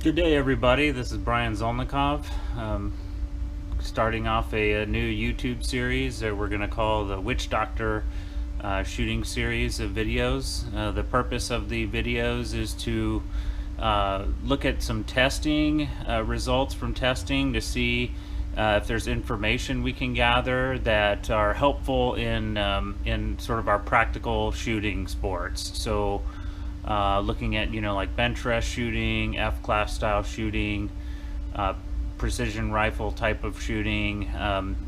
Good day, everybody. This is Brian Zolnikov, starting off a new YouTube series that we're going to call the Witch Doctor shooting series of videos. The purpose of the videos is to look at some testing results from testing to see if there's information we can gather that are helpful in sort of our practical shooting sports. So looking at, like bench rest shooting, F-class style shooting, precision rifle type of shooting,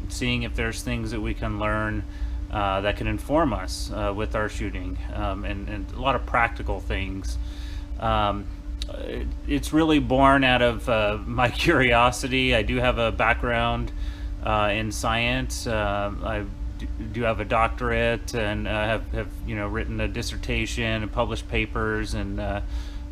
seeing if there's things that we can learn that can inform us with our shooting, and a lot of practical things. It's really born out of my curiosity. I do have a background in science. I do have a doctorate and have written a dissertation and published papers in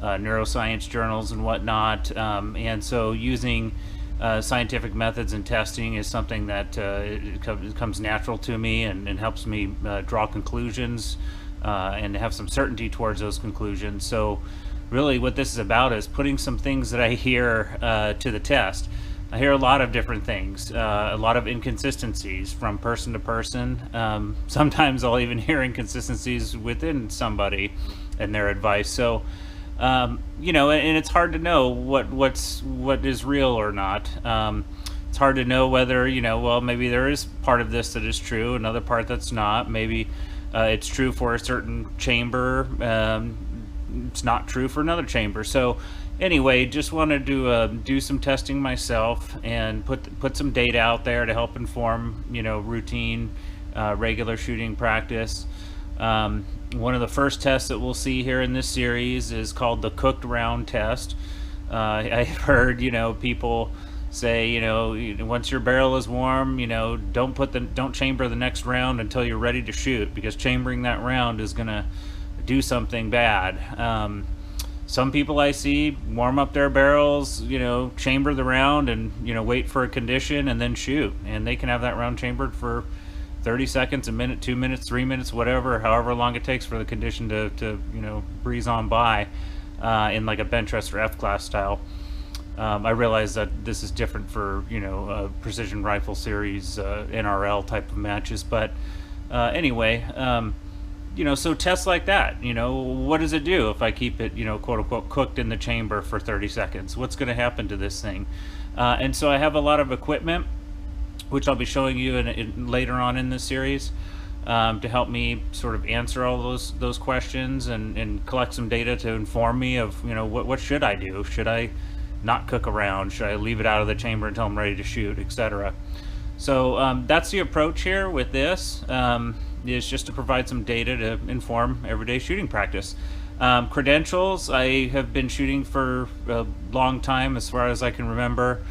neuroscience journals and whatnot. And so using scientific methods and testing is something that it comes natural to me and helps me draw conclusions and have some certainty towards those conclusions. So really what this is about is putting some things that I hear to the test. I hear a lot of different things, a lot of inconsistencies from person to person. Sometimes I'll even hear inconsistencies within somebody and their advice. So, and it's hard to know what is real or not. It's hard to know whether, well, maybe there is part of this that is true, another part that's not. Maybe it's true for a certain chamber. It's not true for another chamber. So anyway, just wanted to do some testing myself and put some data out there to help inform routine regular shooting practice. One of the first tests that we'll see here in this series is called the cooked round test. I've heard people say once your barrel is warm, don't chamber the next round until you're ready to shoot, because chambering that round is gonna do something bad. Some people I see warm up their barrels, chamber the round and, wait for a condition and then shoot. And they can have that round chambered for 30 seconds, a minute, 2 minutes, 3 minutes, whatever, however long it takes for the condition to breeze on by in like a bench rest or F-class style. I realize that this is different for, precision rifle series, NRL type of matches. But anyway, so tests like that, what does it do if I keep it, quote unquote, cooked in the chamber for 30 seconds? What's going to happen to this thing? And so I have a lot of equipment, which I'll be showing you later on in this series, to help me sort of answer all those questions and collect some data to inform me of, what should I do? Should I not cook around? Should I leave it out of the chamber until I'm ready to shoot, etc.? So that's the approach here with this. Is just to provide some data to inform everyday shooting practice. Credentials, I have been shooting for a long time, as far as I can remember.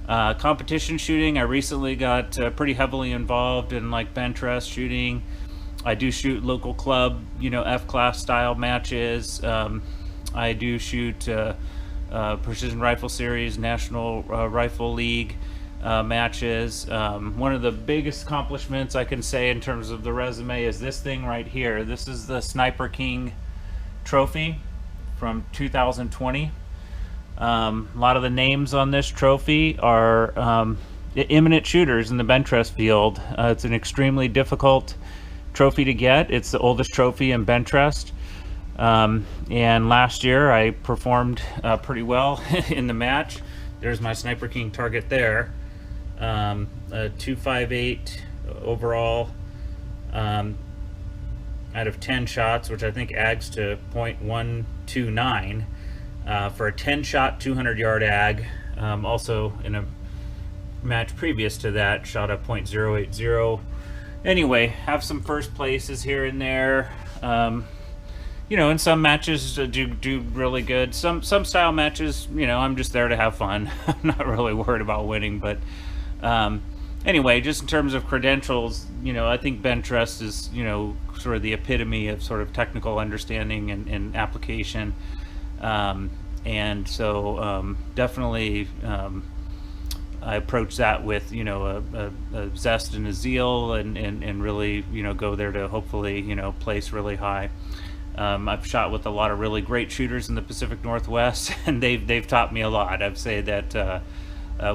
Competition shooting, I recently got pretty heavily involved in like bench rest shooting. I do shoot local club, F-class style matches. I do shoot Precision Rifle Series, National Rifle League matches. One of the biggest accomplishments I can say in terms of the resume is this thing right here. This is the Sniper King trophy from 2020. A lot of the names on this trophy are eminent shooters in the bench rest field. It's an extremely difficult trophy to get. It's the oldest trophy in bench rest. And last year I performed pretty well in the match. There's my Sniper King target there. A 258 overall out of 10 shots, which I think adds to 0.129 for a 10 shot 200 yard ag. Also in a match previous to that, shot a 0.080. Anyway, have some first places here and there. In some matches do really good. Some style matches, I'm just there to have fun. I'm not really worried about winning. But anyway, just in terms of credentials, I think bench rest is, sort of the epitome of sort of technical understanding and application. And so definitely I approach that with, a zest and a zeal and really, go there to hopefully, place really high. I've shot with a lot of really great shooters in the Pacific Northwest, and they've taught me a lot. I'd say that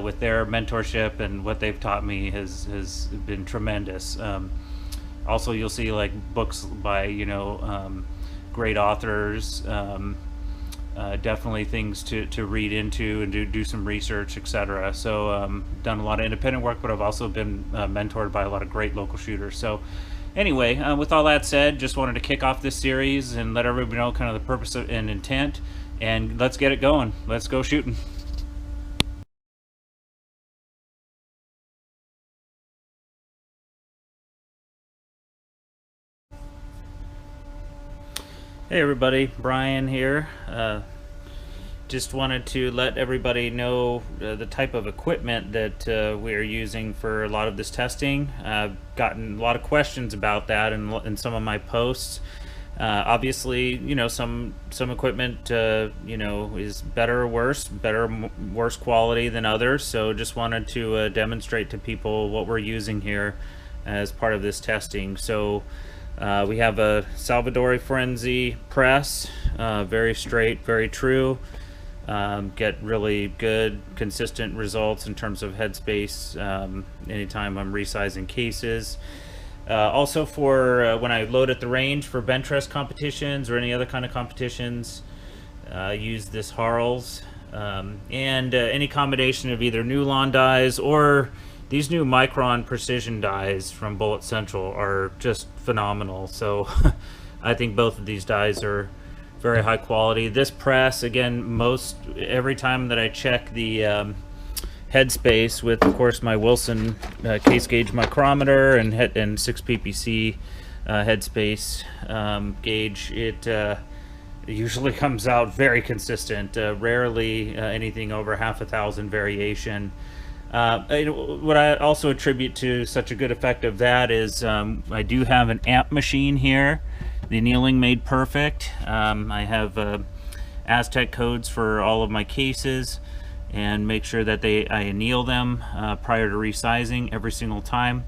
with their mentorship and what they've taught me has been tremendous. Also, you'll see like books by great authors. Definitely things to read into and do some research, etc. So done a lot of independent work, but I've also been mentored by a lot of great local shooters. So anyway, with all that said, just wanted to kick off this series and let everybody know kind of the purpose and intent, and let's get it going. Let's go shooting. Hey everybody, Brian here. Just wanted to let everybody know the type of equipment that we are using for a lot of this testing. I've gotten a lot of questions about that in some of my posts. Obviously, some equipment, is better or worse, worse quality than others. So just wanted to demonstrate to people what we're using here as part of this testing. So we have a Salvadori Frenzy press, very straight, very true. Get really good, consistent results in terms of headspace anytime I'm resizing cases. Also for when I load at the range for bench rest competitions or any other kind of competitions, use this Harls. And any combination of either Nulon dies or these new Micron precision dies from Bullet Central are just phenomenal. So I think both of these dies are very high quality. This press, again, every time that I check the headspace with, of course, my Wilson case gauge micrometer and 6 ppc headspace gauge, it usually comes out very consistent. Rarely anything over 1,000 variation. What I also attribute to such a good effect of that is I do have an amp machine here, the annealing made perfect. I have Aztec codes for all of my cases and make sure that I anneal them prior to resizing every single time.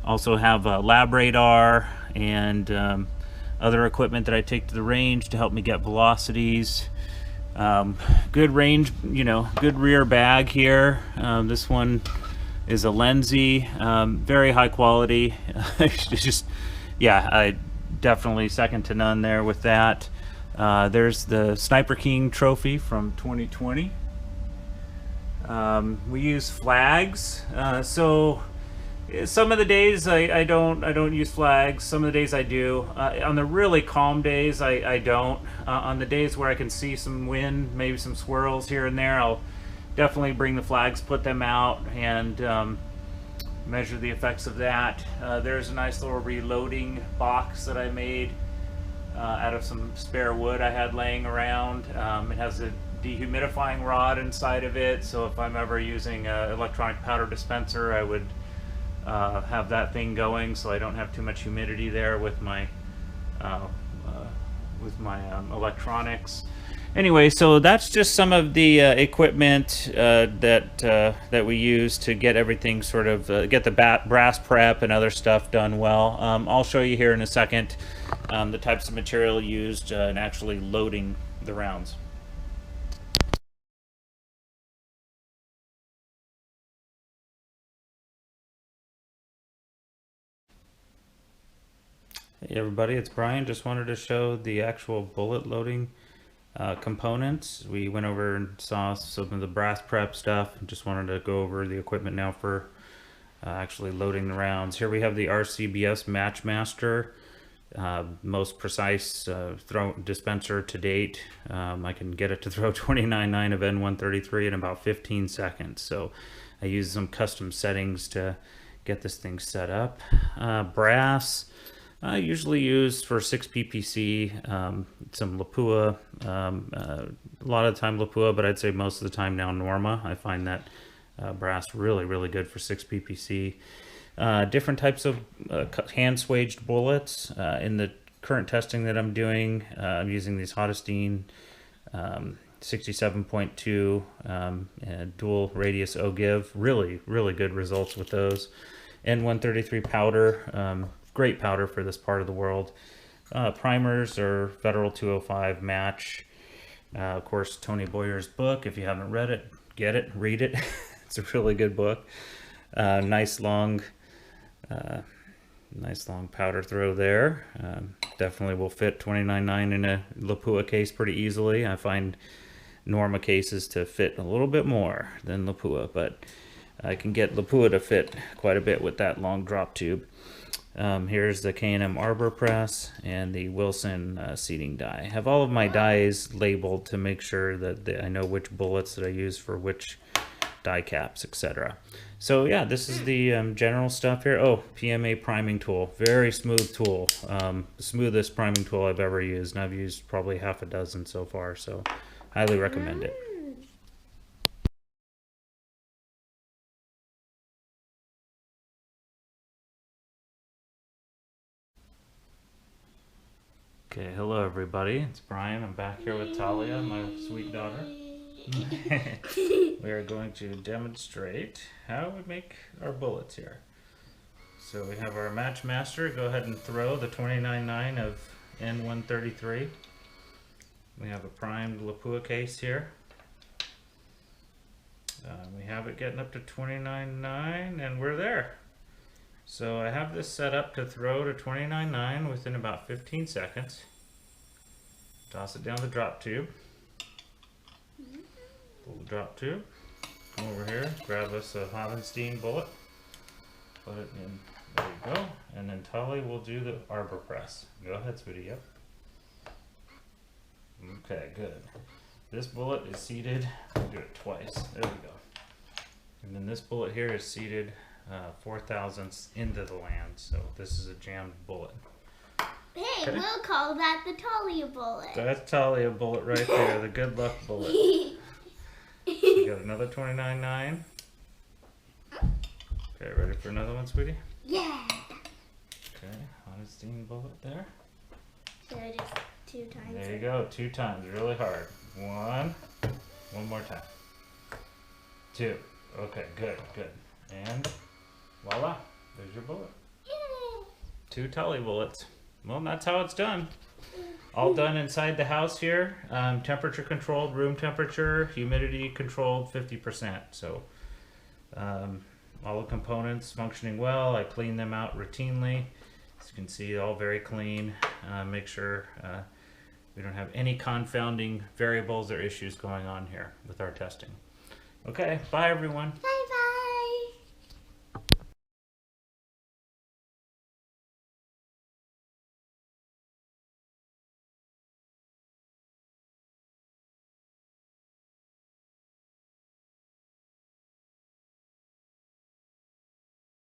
Also have a lab radar and other equipment that I take to the range to help me get velocities. Good range, good rear bag here. This one is a Lenzi, very high quality. I definitely second to none there with that. There's the Sniper King trophy from 2020. We use flags, so some of the days I don't use flags. Some of the days I do. On the really calm days I don't. On the days where I can see some wind, maybe some swirls here and there, I'll definitely bring the flags, put them out, and measure the effects of that. There's a nice little reloading box that I made out of some spare wood I had laying around. It has a dehumidifying rod inside of it, so if I'm ever using an electronic powder dispenser, I would have that thing going so I don't have too much humidity there with my electronics. Anyway, so that's just some of the equipment that we use to get everything sort of get the brass prep and other stuff done well. I'll show you here in a second the types of material used in actually loading the rounds. Hey everybody, it's Brian. Just wanted to show the actual bullet loading components. We went over and saw some of the brass prep stuff. Just wanted to go over the equipment now for actually loading the rounds. Here we have the RCBS Matchmaster, most precise throw dispenser to date. I can get it to throw 29.9 of N133 in about 15 seconds. So I use some custom settings to get this thing set up. Brass. I usually use for 6 ppc, some Lapua, a lot of the time Lapua, but I'd say most of the time now Norma. I find that brass really good for 6 ppc. Different types of hand-swaged bullets. In the current testing that I'm doing, I'm using these Hottestein 67.2 dual radius ogive. Really good results with those. N133 powder. Great powder for this part of the world. Primers are Federal 205 match. Of course, Tony Boyer's book. If you haven't read it, get it, read it. It's a really good book. Nice long powder throw there. Definitely will fit 29.9 in a Lapua case pretty easily. I find Norma cases to fit a little bit more than Lapua, but I can get Lapua to fit quite a bit with that long drop tube. Here's the K&M Arbor press and the Wilson seating die. I have all of my dies labeled to make sure that I know which bullets that I use for which die caps, etc. So yeah, this is the general stuff here. Oh, PMA priming tool, very smooth tool, smoothest priming tool I've ever used, and I've used probably half a dozen so far, so highly recommend it. Okay, hello everybody, it's Brian. I'm back here with Talia, my sweet daughter. We are going to demonstrate how we make our bullets here. So we have our match master. Go ahead and throw the 29.9 of N133. We have a primed Lapua case here. We have it getting up to 29.9 and we're there. So I have this set up to throw to 29.9 within about 15 seconds. Toss it down the drop tube. Pull the drop tube. Come over here, grab us a Hovenstein bullet. Put it in, there you go. And then Tully will do the arbor press. Go ahead, sweetie, yep. Okay, good. This bullet is seated, do it twice, there we go. And then this bullet here is seated 4 thousandths into the land, so this is a jammed bullet. Hey, Okay. we'll call that the Talia bullet. That's Talia bullet right there, the good luck bullet. We got another 29.9. Okay, ready for another one, sweetie? Yeah. Okay, Hovenstein bullet there. So just 2 times. There you go, 2 times, really hard. 1 more time. 2. Okay, good, good. And voila, there's your bullet. Yay. 2 Tully bullets. Well, that's how it's done. All done inside the house here. Temperature controlled, room temperature, humidity controlled 50%. So all the components functioning well. I clean them out routinely. As you can see, all very clean. Make sure we don't have any confounding variables or issues going on here with our testing. Okay, bye everyone. Bye.